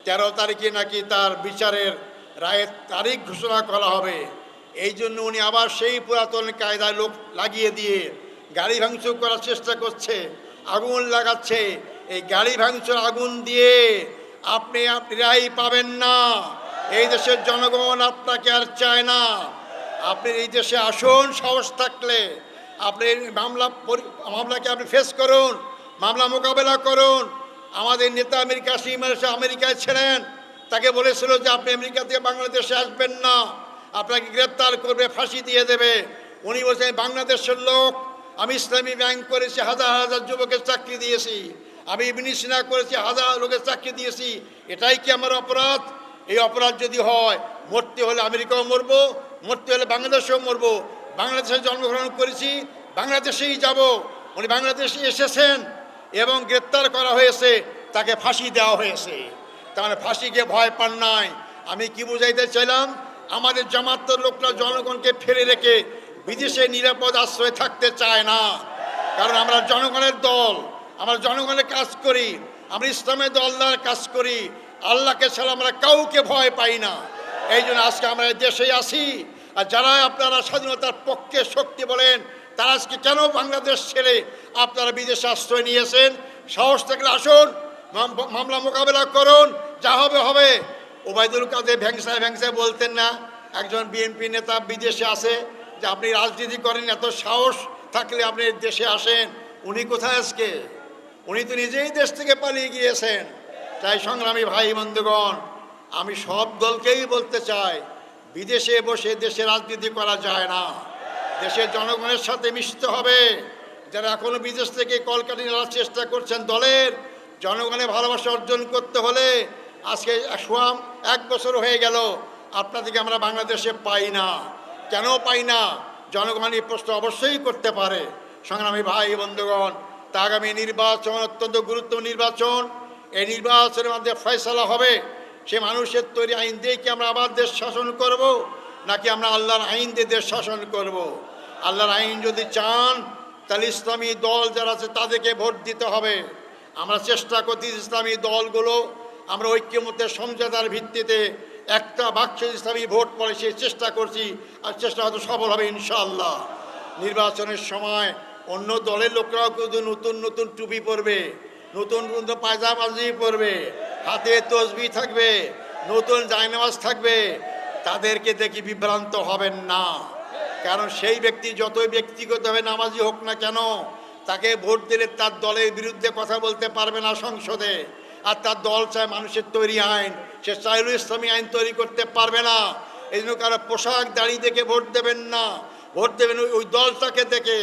13 তারিখে নাকি তার বিচারের রায়ের তারিখ ঘোষণা করা হবে। এই জন্য উনি আবার সেই পুরাতন কায়দায় লোক লাগিয়ে দিয়ে গাড়ি ভাঙচুর করার চেষ্টা করছে, আগুন লাগাচ্ছে। এই গাড়ি ভাঙচুর আগুন দিয়ে আপনি রেহাই পাবেন না। এই দেশের জনগণ আপনাকে আর চায় না। আপনি এই দেশে আসুন, সাহস থাকলে আপনি মামলাকে আপনি ফেস করুন, মামলা মোকাবেলা করুন। আমাদের নেতা আমির কাসিম আমেরিকায় ছিলেন, তাকে বলেছিল যে আপনি আমেরিকা থেকে বাংলাদেশে আসবেন না, আপনাকে গ্রেপ্তার করবে, ফাঁসি দিয়ে দেবে। উনি বলছেন বাংলাদেশের লোক, আমি ইসলামী ব্যাংক করেছি, হাজার হাজার যুবকের চাকরি দিয়েছি, আমি ইবনে সিনা করেছি, হাজার লোকের চাকরি দিয়েছি, এটাই কি আমার অপরাধ? এই অপরাধ যদি হয়, মরতে হলে আমেরিকাও মরবো, মরতে হলে বাংলাদেশেও মরবো। বাংলাদেশে জন্মগ্রহণ করেছি, বাংলাদেশেই যাব। উনি বাংলাদেশে এসেছেন এবং গ্রেপ্তার করা হয়েছে, তাকে ফাঁসি দেওয়া হয়েছে। তার মানে ফাঁসিকে ভয় পান নাই। আমি কি বুঝাইতে চাইলাম, আমাদের জামাতের লোকরা জনগণকে ফেলে রেখে বিদেশে নিরাপদ আশ্রয় থাকতে চায় না। কারণ আমরা জনগণের দল, আমরা জনগণের কাজ করি, আমরা ইসলামের দলদার কাজ করি। আল্লাহকে ছাড়া আমরা কাউকে ভয় পাই না। এই জন্য আজকে আমরা দেশে আসি। আর যারা আপনারা স্বাধীনতার পক্ষে শক্তি বলেন, তারা আজকে কেন বাংলাদেশ ছেড়ে আপনারা বিদেশে আশ্রয় নিয়েছেন? সাহস থাকলে আসুন, মামলা মোকাবেলা করুন, যা হবে হবে। ওবায়দুল কাদের ভ্যাংসায় বলতেন না, একজন বিএনপি নেতা বিদেশে আসে, যে আপনি রাজনীতি করেন, এত সাহস থাকলে আপনি দেশে আসেন। উনি কোথায় আজকে? উনি তো নিজেই দেশ থেকে পালিয়ে গিয়েছেন। তাই সংগ্রামী ভাই বন্ধুগণ, আমি সব দলকেই বলতে চাই, বিদেশে বসে দেশে রাজনীতি করা যায় না। দেশের জনগণের সাথে মিশতে হবে। যারা এখনো বিদেশ থেকে কলকাঠি নেওয়ার চেষ্টা করছেন, দলের জনগণের ভালোবাসা অর্জন করতে হলে আজকে 1 বছর হয়ে গেল আপনাদেরকে আমরা বাংলাদেশে পাই না। কেন পাই না? জনগণ এই প্রশ্ন অবশ্যই করতে পারে। সংগ্রামী ভাই বন্ধুগণ, তা আগামী নির্বাচন অত্যন্ত গুরুত্বপূর্ণ নির্বাচন। এই নির্বাচনের মধ্যে ফয়সালা হবে, সে মানুষের তৈরি আইন দিয়ে কি আমরা আবার দেশ শাসন করব, নাকি আমরা আল্লাহর আইন দিয়ে দেশ শাসন করব? আল্লাহর আইন যদি চান, তাহলে ইসলামী দল যারা আছে তাদেরকে ভোট দিতে হবে। আমরা চেষ্টা করছি ইসলামী দলগুলো আমরা ঐক্যমত্যের সমঝোতার ভিত্তিতে একটা বাক্স ইসলামী ভোট পড়ে সেই চেষ্টা করছি, আর চেষ্টা হয়তো সফল হবে ইনশাআল্লাহ। নির্বাচনের সময় অন্য দলের লোকরাও কিন্তু নতুন নতুন টুপি পরবে, নতুন নতুন পায়জামাজি পরবে, হাতে তসবি থাকবে, নতুন জায়নামাজ থাকবে। তাদেরকে দেখি বিভ্রান্ত হবেন না। কারণ সেই ব্যক্তি যতই ব্যক্তিগতভাবে নামাজি হোক না কেন, তাকে ভোট দিলে তার দলের বিরুদ্ধে কথা বলতে পারবে না সংসদে। আর তার দল চায় মানুষের তৈরি আইন, সে চাইলেও ইসলামী আইন তৈরি করতে পারবে না। এই জন্য কারো পোশাক দাড়ি দেখে ভোট দেবেন না, ভোট দেবেন ওই দলটাকে দেখে।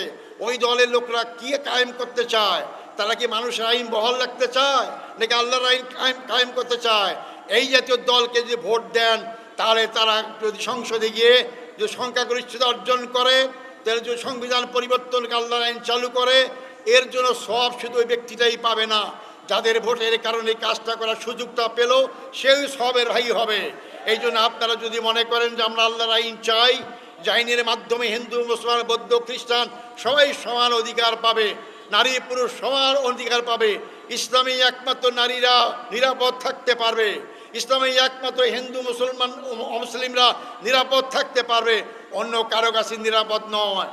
ওই দলের লোকরা কি কায়েম করতে চায়? তারা কি মানুষের আইন বহাল রাখতে চায়, নাকি আল্লাহর আইন কায়েম করতে চায়? এই জাতীয় দলকে যদি ভোট দেন, তাহলে তারা যদি সংসদে গিয়ে যদি সংখ্যাগরিষ্ঠতা অর্জন করে, তাহলে যদি সংবিধান পরিবর্তন আল্লাহর আইন চালু করে, এর জন্য সব শুধু ওই ব্যক্তিটাই পাবে না। যাদের ভোটের কারণে এই কাজটা করার সুযোগটা পেল, সেই সবের ভাই হবে। এই জন্য আপনারা যদি মনে করেন যে আমরা আল্লাহর আইন চাই, যে আইনের মাধ্যমে হিন্দু, মুসলমান, বৌদ্ধ, খ্রিস্টান সবাই সমান অধিকার পাবে, নারী পুরুষ সমান অধিকার পাবে, ইসলামী একমাত্র নারীরা নিরাপদ থাকতে পারবে, ইসলামী একমাত্র হিন্দু মুসলমান মুসলিমরা নিরাপদ থাকতে পারবে, অন্য কারো কাছে নিরাপদ নয়।